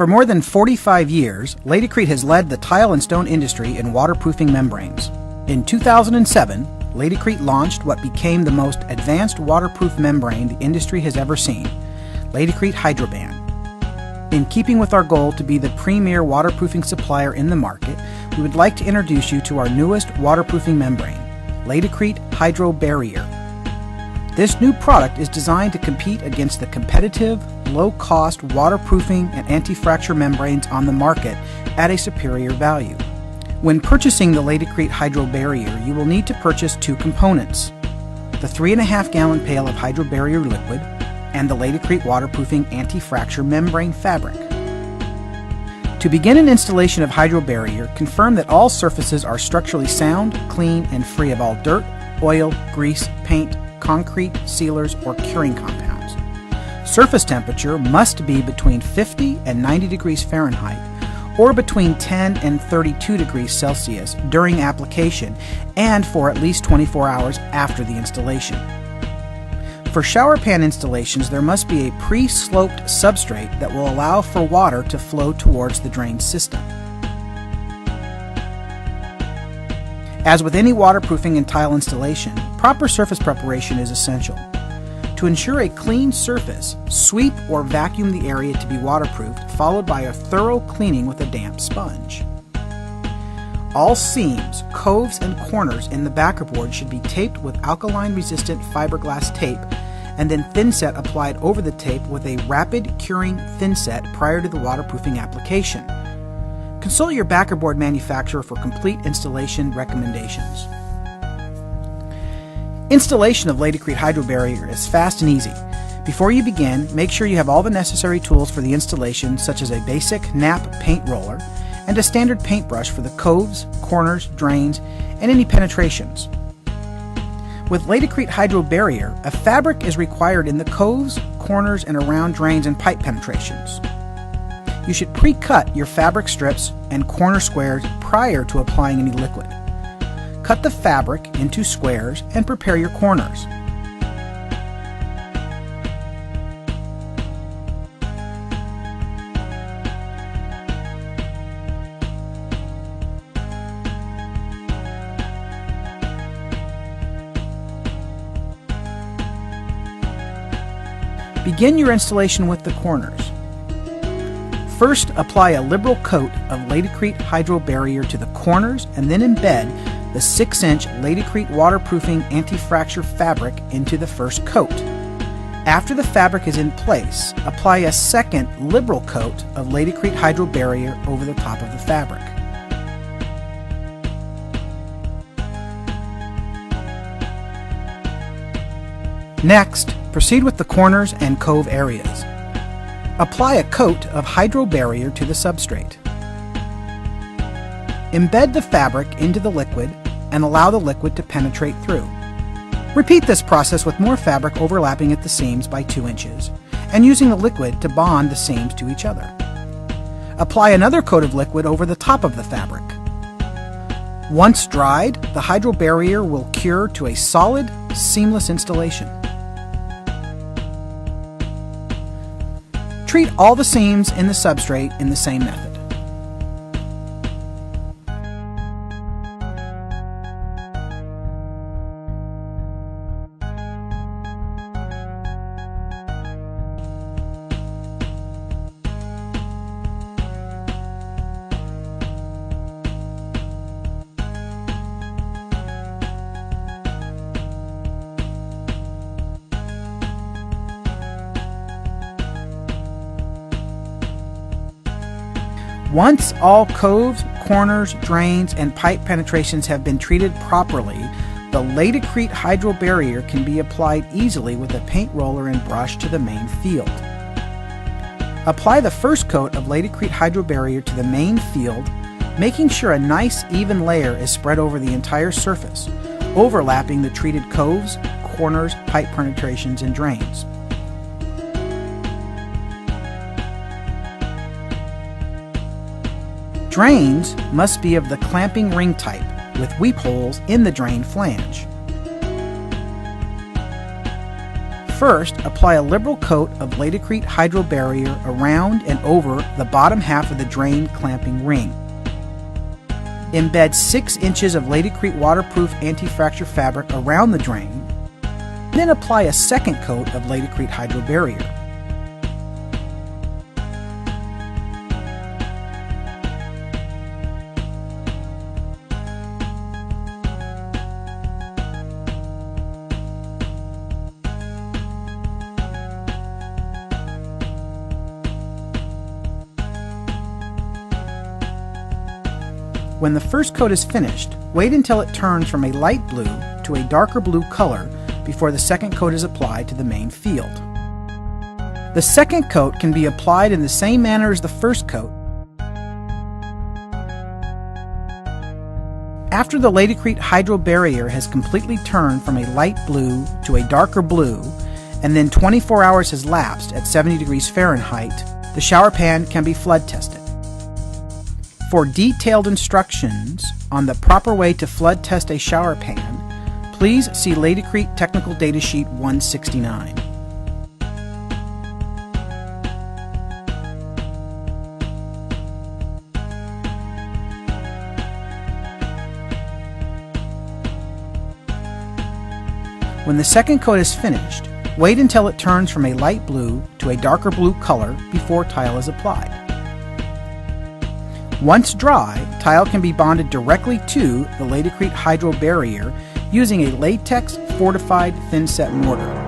For more than 45 years, Laticrete has led the tile and stone industry in waterproofing membranes. In 2007, Laticrete launched what became the most advanced waterproof membrane the industry has ever seen, Laticrete Hydro Barrier. In keeping with our goal to be the premier waterproofing supplier in the market, we would like to introduce you to our newest waterproofing membrane, Laticrete Hydro Barrier. This new product is designed to compete against the competitive, low-cost waterproofing and anti-fracture membranes on the market at a superior value. When purchasing the Laticrete Hydro Barrier, you will need to purchase two components: the 3.5-gallon pail of Hydro Barrier liquid and the Laticrete waterproofing anti-fracture membrane fabric. To begin an installation of Hydro Barrier, confirm that all surfaces are structurally sound, clean, and free of all dirt, oil, grease, paint, concrete, sealers, or curing compounds. Surface temperature must be between 50 and 90 degrees Fahrenheit or between 10 and 32 degrees Celsius during application and for at least 24 hours after the installation. For shower pan installations, there must be a pre-sloped substrate that will allow for water to flow towards the drain system. As with any waterproofing and tile installation, proper surface preparation is essential. To ensure a clean surface, sweep or vacuum the area to be waterproofed, followed by a thorough cleaning with a damp sponge. All seams, coves, and corners in the backerboard should be taped with alkaline-resistant fiberglass tape and then thinset applied over the tape with a rapid curing thinset prior to the waterproofing application. Consult your backerboard manufacturer for complete installation recommendations. Installation of Laticrete Hydro Barrier is fast and easy. Before you begin, make sure you have all the necessary tools for the installation, such as a basic nap paint roller and a standard paintbrush for the coves, corners, drains, and any penetrations. With Laticrete Hydro Barrier, a fabric is required in the coves, corners, and around drains and pipe penetrations. You should pre-cut your fabric strips and corner squares prior to applying any liquid. Cut the fabric into squares and prepare your corners. Begin your installation with the corners. First, apply a liberal coat of Laticrete Hydro Barrier to the corners and then embed the 6-inch Laticrete waterproofing anti-fracture fabric into the first coat. After the fabric is in place, apply a second liberal coat of Laticrete Hydro Barrier over the top of the fabric. Next, proceed with the corners and cove areas. Apply a coat of Hydro Barrier to the substrate. Embed the fabric into the liquid and allow the liquid to penetrate through. Repeat this process with more fabric overlapping at the seams by 2 inches and using the liquid to bond the seams to each other. Apply another coat of liquid over the top of the fabric. Once dried, the Hydro Barrier will cure to a solid, seamless installation. Treat all the seams in the substrate in the same method. Once all coves, corners, drains, and pipe penetrations have been treated properly, the Laticrete Hydro Barrier can be applied easily with a paint roller and brush to the main field. Apply the first coat of Laticrete Hydro Barrier to the main field, making sure a nice even layer is spread over the entire surface, overlapping the treated coves, corners, pipe penetrations, and drains. Drains must be of the clamping ring type with weep holes in the drain flange. First, apply a liberal coat of Laticrete Hydro Barrier around and over the bottom half of the drain clamping ring. Embed 6 inches of Laticrete waterproof anti-fracture fabric around the drain, then apply a second coat of Laticrete Hydro Barrier. When the first coat is finished, wait until it turns from a light blue to a darker blue color before the second coat is applied to the main field. The second coat can be applied in the same manner as the first coat. After the Laticrete Hydro Barrier has completely turned from a light blue to a darker blue, and then 24 hours has lapsed at 70 degrees Fahrenheit, the shower pan can be flood tested. For detailed instructions on the proper way to flood test a shower pan, please see Laticrete Technical Data Sheet 169. When the second coat is finished, wait until it turns from a light blue to a darker blue color before tile is applied. Once dry, tile can be bonded directly to the Laticrete Hydro Barrier using a latex fortified thin-set mortar.